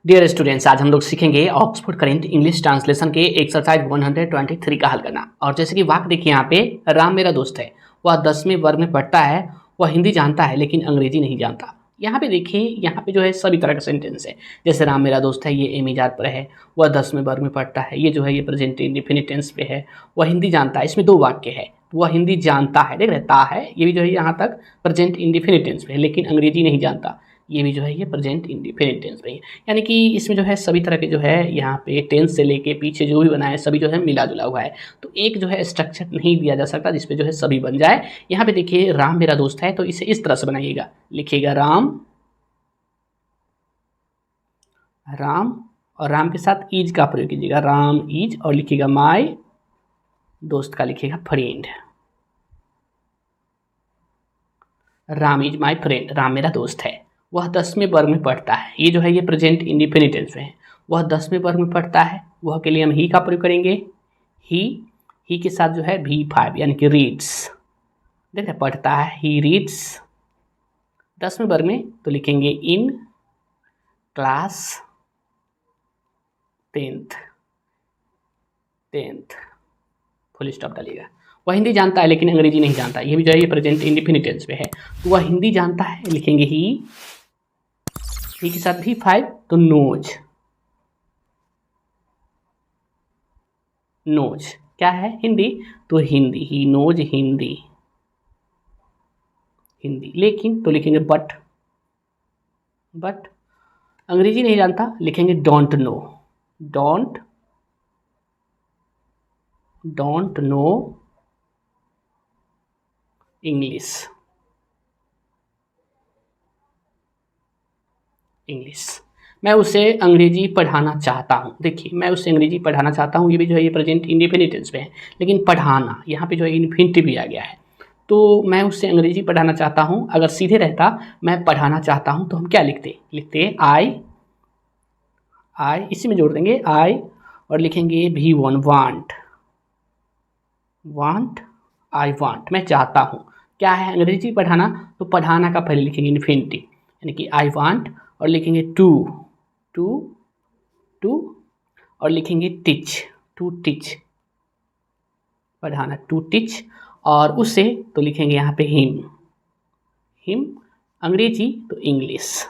Dear students, आज हम लोग सीखेंगे ऑक्सफोर्ड करेंट इंग्लिश ट्रांसलेशन के एक्सरसाइज 123 का हल करना। और जैसे कि वाक्य देखिए यहाँ पे, राम मेरा दोस्त है, वह 10वें वर्ग में पढ़ता है, वह हिंदी जानता है लेकिन अंग्रेजी नहीं जानता। यहाँ पे देखिए, यहाँ पे जो है सभी तरह का सेंटेंस है। जैसे राम मेरा दोस्त है, ये एमिजार पर है, वह 10वें वर्ग में पढ़ता है, ये जो है ये प्रेजेंट इंडेफिनिट टेंस पे है, वह हिंदी जानता है। इसमें दो वाक्य है, वह हिंदी जानता है, देख रहे ता है, ये भी जो है यहाँ तक प्रेजेंट इंडेफिनिट टेंस पे है, लेकिन अंग्रेजी नहीं जानता, ये भी जो है ये प्रेजेंट इंडेफिनिट टेंस पे है। यानी कि इसमें जो है सभी तरह के जो है यहाँ पे टेंस से लेके पीछे जो भी बना है सभी जो है मिला जुला हुआ है। तो एक जो है स्ट्रक्चर नहीं दिया जा सकता जिसपे जो है सभी बन जाए। यहाँ पे देखिए राम मेरा दोस्त है, तो इसे इस तरह से बनाइएगा, लिखिएगा राम, राम और राम के साथ ईज का प्रयोग कीजिएगा, राम ईज, और लिखिएगा माय, दोस्त का लिखिएगा friend, Ram is my friend, Ram मेरा दोस्त है, वह 10वें वर्ग में पढ़ता है, ये जो है ये प्रेजेंट इंडेफिनिट टेंस में है, वह 10वें वर्ग में पढ़ता है, वह के लिए हम ही का प्रयोग करेंगे, ही के साथ जो है V5 यानी कि रीड्स, देखिए पढ़ता है, ही रीड्स 10वें वर्ग में, तो लिखेंगे in class 10th full stop डालिएगा। वह हिंदी जानता है लेकिन अंग्रेजी नहीं जानता, ये भी जो है ये प्रेजेंट इंडेफिनिट टेंस पे है, तो वह हिंदी जानता है, लिखेंगे ही के साथ V5, तो नोज, नोज क्या है हिंदी, तो हिंदी, ही नोज हिंदी, हिंदी, लेकिन तो लिखेंगे बट अंग्रेजी नहीं जानता, लिखेंगे don't know, don't know English, मैं उसे अंग्रेजी पढ़ाना चाहता हूँ। देखिए मैं उसे अंग्रेजी पढ़ाना चाहता हूँ, ये भी जो है ये प्रेजेंट इंडेफिनिट टेंस पे है, लेकिन पढ़ाना यहाँ पे जो है इन्फिनिटिव भी आ गया है, तो मैं उससे अंग्रेजी पढ़ाना चाहता हूँ। अगर सीधे रहता मैं पढ़ाना चाहता हूँ, तो हम क्या लिखते आई, इसी में जोड़ देंगे आई, और लिखेंगे V1 वांट, आई वांट, मैं चाहता हूँ, क्या है अंग्रेजी पढ़ाना, तो पढ़ाना का पहले लिखेंगे इन्फिनिटी, यानी कि आई वांट, और लिखेंगे टू और लिखेंगे टीच, पढ़ाना, टू टीच, और उसे तो लिखेंगे यहाँ पे हिम, अंग्रेजी तो इंग्लिश,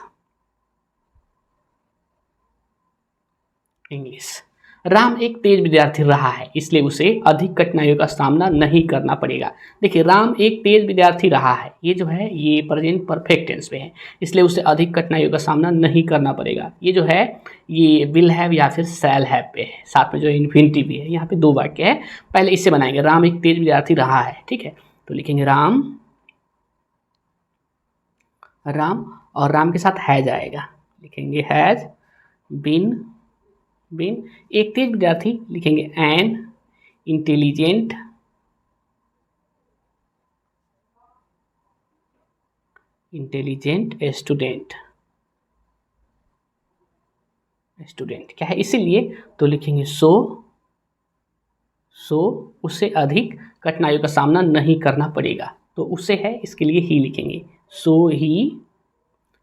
राम एक तेज विद्यार्थी रहा है, इसलिए उसे अधिक कठिनाइयों का सामना नहीं करना पड़ेगा। देखिए राम एक तेज विद्यार्थी रहा है, ये जो है ये प्रेजेंट परफेक्ट टेंस पे है, इसलिए उसे अधिक कठिनाइयों का सामना नहीं करना पड़ेगा। ये जो है ये विल हैव या फिर शैल हैव पे है, साथ में जो इन्फिनिटी भी है। यहाँ पे दो वाक्य है, पहले इससे बनाएंगे, राम एक तेज विद्यार्थी रहा है, ठीक है, तो लिखेंगे राम, और राम के साथ हैज आएगा, लिखेंगे हैज बीन, एक तेज विद्यार्थी, लिखेंगे एन इंटेलिजेंट स्टूडेंट, क्या है इसीलिए, तो लिखेंगे सो उसे अधिक कठिनाइयों का सामना नहीं करना पड़ेगा, तो उसे है इसके लिए ही लिखेंगे, सो ही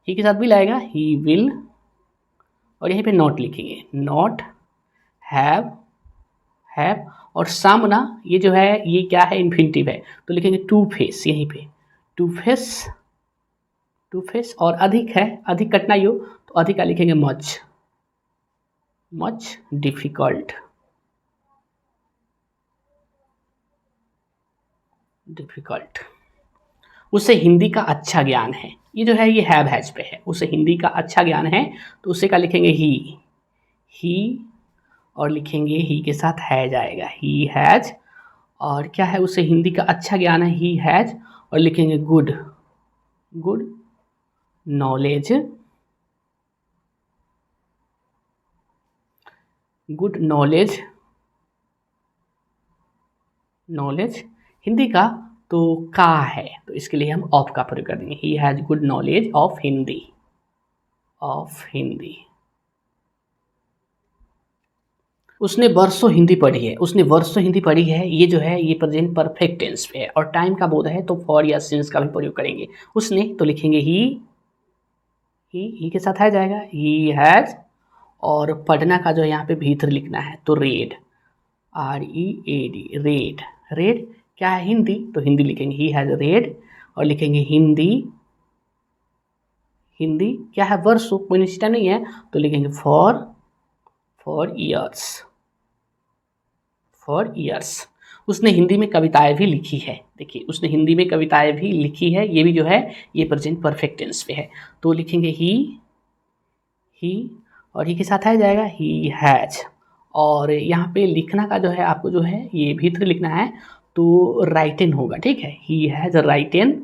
के साथ भी लाएगा, ही विल, और यहीं पे नॉट लिखेंगे, नॉट हैव, और सामना ये जो है ये क्या है इन्फिनिटिव है, तो लिखेंगे टू फेस, यहीं पे टू फेस, और अधिक है, अधिक कठिनाई हो तो अधिक का लिखेंगे मच डिफिकल्ट, उसे हिंदी का अच्छा ज्ञान है, ये जो है ये हैव हैज पे है, उसे हिंदी का अच्छा ज्ञान है, तो उसे का लिखेंगे ही, और लिखेंगे ही के साथ हैज आएगा, ही हैज, और क्या है उसे हिंदी का अच्छा ज्ञान है, ही हैज, और लिखेंगे गुड नॉलेज, हिंदी का तो का है, तो इसके लिए हम ऑफ का प्रयोग कर देंगे, he has good knowledge of Hindi, उसने वर्षों हिंदी पढ़ी है, ये जो है ये प्रेजेंट परफेक्ट टेंस पे है, और टाइम का बोध है तो फॉर या सिंस का भी प्रयोग करेंगे। उसने तो लिखेंगे ही के साथ है जाएगा, ही हैज, और पढ़ना का जो है यहाँ पे भीतर लिखना है, तो रेड, READ, रेड। रेड क्या है? हिंदी, तो हिंदी लिखेंगे ही हैज़ रेड, और लिखेंगे हिंदी। हिंदी क्या है? वर्षों, कोई निश्चित नहीं है, तो लिखेंगे फॉर ईयर्स, फॉर ईयर्स। उसने हिंदी में कविताएं भी लिखी है। देखिए, उसने हिंदी में कविताएं भी लिखी है, ये भी जो है ये प्रेजेंट परफेक्ट टेंस पे है, तो लिखेंगे ही, और ही के साथ आ जाएगा ही हैज। और यहाँ पे लिखना का जो है आपको जो है ये भीतर लिखना है, तो राइटन होगा, ठीक है, he has written,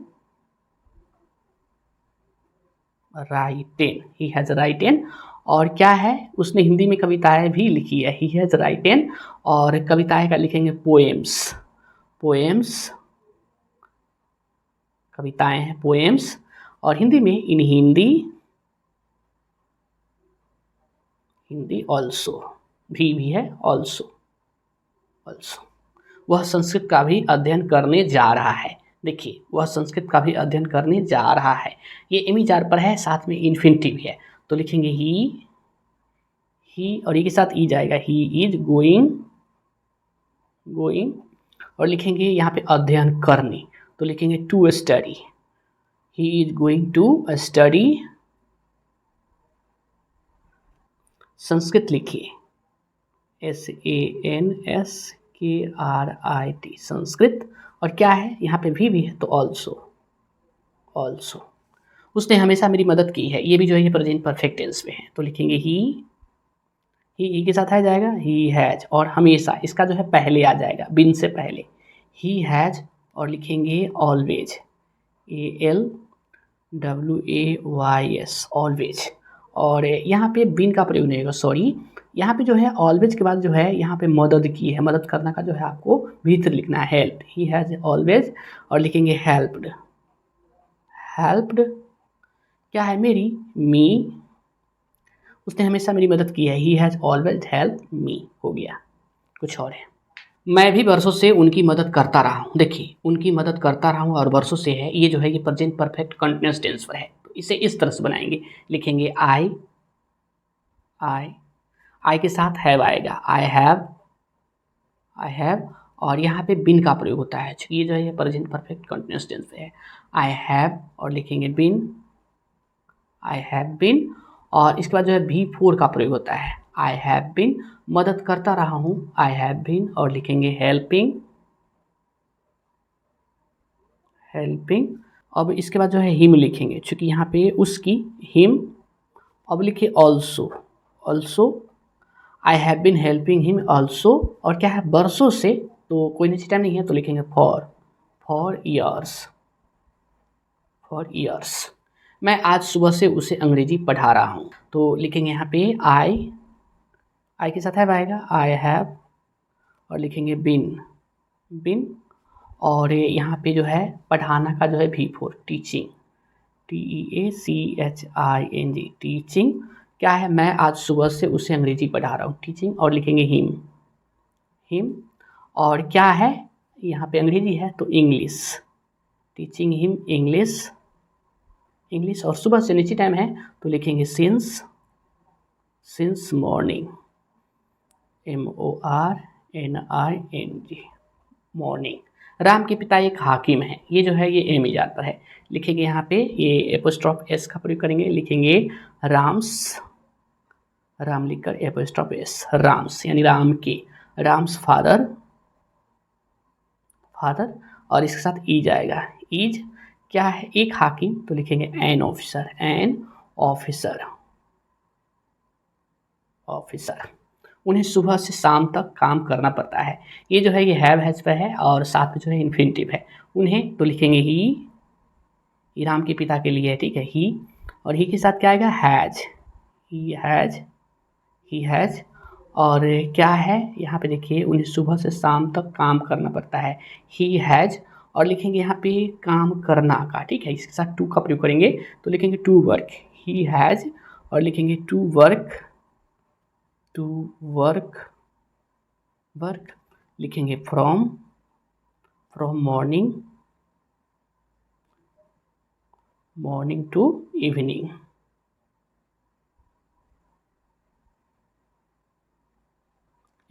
he has written. और क्या है? उसने हिंदी में कविताएं भी लिखी है, ही हैज राइटन। और कविताएं का लिखेंगे पोएम्स, कविताएं हैं पोएम्स। और हिंदी में इन हिंदी ऑल्सो, भी है ऑल्सो। वह संस्कृत का भी अध्ययन करने जा रहा है। देखिए, वह संस्कृत का भी अध्ययन करने जा रहा है, ये एमी-जार पर है, साथ में इन्फिनिटिव है, तो लिखेंगे ही, और ये के साथ ई जाएगा, ही इज गोइंग, और लिखेंगे यहाँ पे अध्ययन करने, तो लिखेंगे to study, he is going to study. Sanskrit लिखिए, SANSKRIT, संस्कृत। और क्या है? यहाँ पे भी है, तो ऑल्सो। उसने हमेशा मेरी मदद की है, ये भी जो है ये प्रेजेंट परफेक्ट टेंस में है, तो लिखेंगे ही के साथ आ जाएगा ही हैज। और हमेशा इसका जो है पहले आ जाएगा, बिन से पहले, ही हैज। और लिखेंगे ऑलवेज, ALWAYS, ऑलवेज। और यहाँ पे बिन का प्रयोग नहीं होगा, सॉरी, यहाँ पे जो है ऑलवेज के बाद जो है यहाँ पे मदद की है, मदद करना का जो है आपको भीतर लिखना है, हेल्प, ही हैज ऑलवेज। और लिखेंगे हेल्प्ड, क्या है? मेरी, मी, उसने हमेशा मेरी मदद की है, he has always help me, हो गया। कुछ और है, मैं भी वर्षों से उनकी मदद करता रहा हूँ। देखिए, उनकी मदद करता रहा हूँ और वर्षों से है, ये जो है ये प्रेजेंट परफेक्ट कंटिन्यूअस टेंस पर है, तो इसे इस तरह से बनाएंगे, लिखेंगे आई के साथ हैव आएगा, आई हैव। और यहाँ पे बिन का प्रयोग होता है, ये जो है ये प्रेजेंट परफेक्ट कंटिन्यूअस टेंस पे है, आई हैव। और लिखेंगे बिन, आई हैव बिन। और इसके बाद जो है V4 का प्रयोग होता है, आई हैव बिन, मदद करता रहा हूँ, आई हैव बिन। और लिखेंगे हेल्पिंग। अब इसके बाद जो है हिम लिखेंगे, चूँकि यहाँ पे उसकी, हिम। अब लिखिए also, I have been helping him also. और क्या है? वर्षों से, तो कोई निश्चित टाइम नहीं है, तो लिखेंगे फॉर ईयर्स। मैं आज सुबह से उसे अंग्रेजी पढ़ा रहा हूँ, तो लिखेंगे यहाँ पे आई के साथ हैव आएगा, आई हैव। और लिखेंगे बिन। और यहाँ पे जो है पढ़ाना का जो है V4, टीचिंग, TEACHING, टीचिंग। क्या है? मैं आज सुबह से उसे अंग्रेजी पढ़ा रहा हूँ, टीचिंग। और लिखेंगे हिम। और क्या है? यहाँ पे अंग्रेजी है, तो इंग्लिश, टीचिंग हिम इंग्लिश। और सुबह से नीचे टाइम है, तो लिखेंगे since morning, MORNING, morning. Ram के पिता एक हाकिम हैं, ये जो है ये एमी-जार पर है, लिखेंगे यहाँ पे ये एपोस्ट्रॉफ S का प्रयोग करेंगे, लिखेंगे राम लिखकर एपोस्ट्रॉफ S, राम्स यानी राम के, राम्स फादर। और इसके साथ ई जाएगा, इज। क्या है? एक हाकिम, तो लिखेंगे एन ऑफिसर। उन्हें सुबह से शाम तक काम करना पड़ता है, ये जो है ये हैव हैज पे है, और साथ में जो है इन्फिनिटिव है, उन्हें, तो लिखेंगे ही राम के पिता के लिए है, ठीक है, ही। और ही के साथ क्या आएगा? ही हैज। और क्या है? यहाँ पे देखिए, उन्हें सुबह से शाम तक काम करना पड़ता है, ही हैज। और लिखेंगे यहाँ पे काम करना का, ठीक है, इसके साथ टू का प्रयोग करेंगे, तो लिखेंगे टू वर्क, ही हैज। और लिखेंगे टू वर्क, लिखेंगे from morning to evening.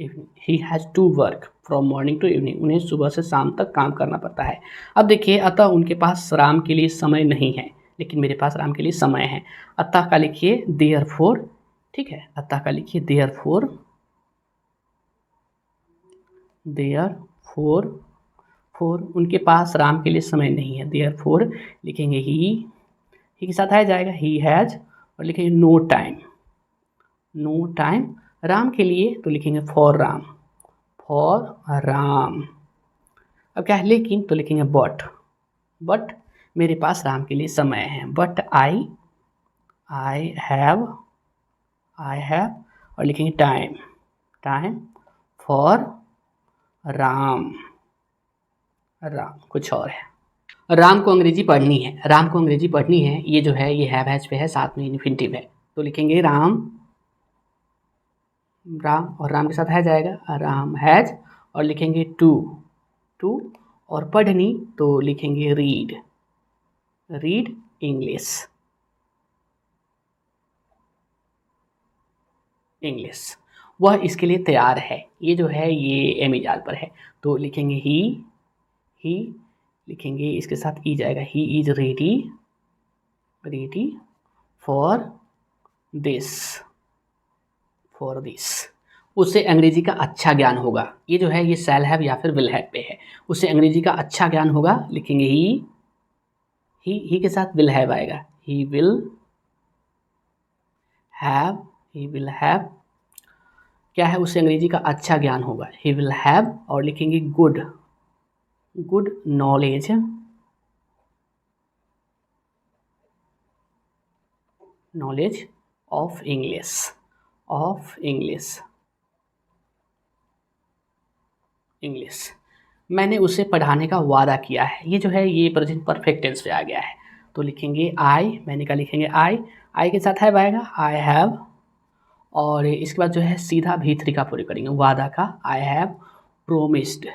Evening, he has to work from morning to evening, उन्हें सुबह से शाम तक काम करना पड़ता है। अब देखिए, अतः उनके पास राम के लिए समय नहीं है, लेकिन मेरे पास राम के लिए समय है। अतः का लिखिए देयरफॉर, ठीक है, अतः का लिखिए देयरफॉर, देयरफॉर, फोर उनके पास राम के लिए समय नहीं है, देयरफॉर लिखेंगे ही के साथ आ जाएगा ही हैज़, और लिखेंगे no time, no time Ram के लिए, तो लिखेंगे फॉर राम, फॉर राम। अब क्या है लेकिन, तो लिखेंगे बट मेरे पास राम के लिए समय है, बट आई हैव, और लिखेंगे टाइम फॉर राम, कुछ और है। राम को अंग्रेजी पढ़नी है, ये जो है ये हैव हैज पे है, साथ में इन्फिनिटिव है, तो लिखेंगे राम और राम के साथ है जाएगा राम हैज, और लिखेंगे टू, और पढ़नी तो लिखेंगे रीड इंग्लिश, वह इसके लिए तैयार है, ये जो है ये एमिजाज पर है, तो लिखेंगे ही लिखेंगे इसके साथ ई जाएगा, he is ready for this, उसे अंग्रेजी का अच्छा ज्ञान होगा, ये जो है ये शैल हैव या फिर विल हैव पे है, उसे अंग्रेजी का अच्छा ज्ञान होगा, लिखेंगे ही के साथ विल हैव आएगा, ही विल हैव, क्या है उसे अंग्रेजी का अच्छा ज्ञान होगा, ही विल हैव, और लिखेंगे गुड नॉलेज ऑफ इंग्लिश, मैंने उसे पढ़ाने का वादा किया है, ये जो है ये प्रेजेंट परफेक्ट टेंस पे आ गया है, तो लिखेंगे आई, मैंने का लिखेंगे आई के साथ हैव आएगा, आई हैव, और इसके बाद जो है सीधा भी3 का पूरे करेंगे, वादा का, आई हैव प्रोमिस्ड,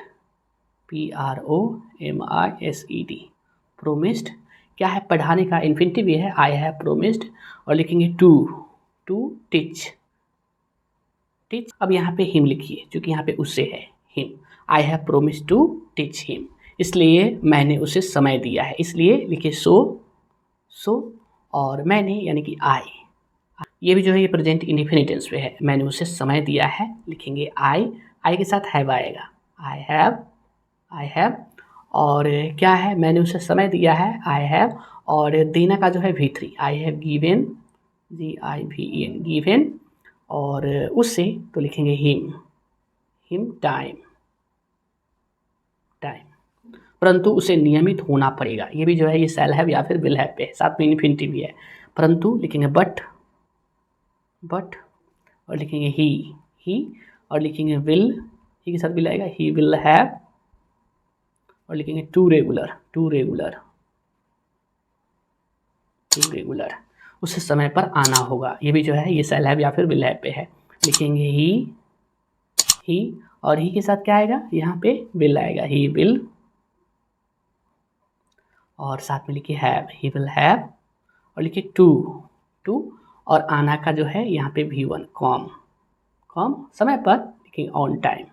PROMISED, प्रोमिस्ड, क्या है पढ़ाने का इन्फिनिटिव ये है, आई हैव प्रोमिस्ड, और लिखेंगे टू टीच, अब यहाँ पे हिम लिखिए, क्योंकि यहाँ पे उससे है him, I have promised to teach him, इसलिए मैंने उसे समय दिया है, इसलिए लिखिए सो, और मैंने यानी कि आई, ये भी जो है ये प्रेजेंट इंडेफिनिट टेंस पे है, मैंने उसे समय दिया है, लिखेंगे आई के साथ हैव आएगा, आई हैव, और क्या है मैंने उसे समय दिया है, आई हैव, और देना का जो है V3, I have given, GIVEN, given, और उससे तो लिखेंगे हिम टाइम, परंतु उसे नियमित होना पड़ेगा, ये भी जो है ये शैल हैव या फिर विल हैव पे, साथ में इन्फिनिटिव भी है, परंतु लिखेंगे बट, और लिखेंगे ही, और लिखेंगे विल, ही के साथ विल आएगा, ही विल हैव, और लिखेंगे टू रेगुलर, उसे समय पर आना होगा, ये भी जो है ये शैल हैव या फिर विल हैव पे है, लिखेंगे ही, और ही के साथ क्या आएगा, यहाँ पे विल आएगा, ही विल, और साथ में लिखिए हैव, ही विल हैव, और लिखिए टू, और आना का जो है यहाँ पे V1 कॉम समय पर, लिखेंगे ऑन टाइम,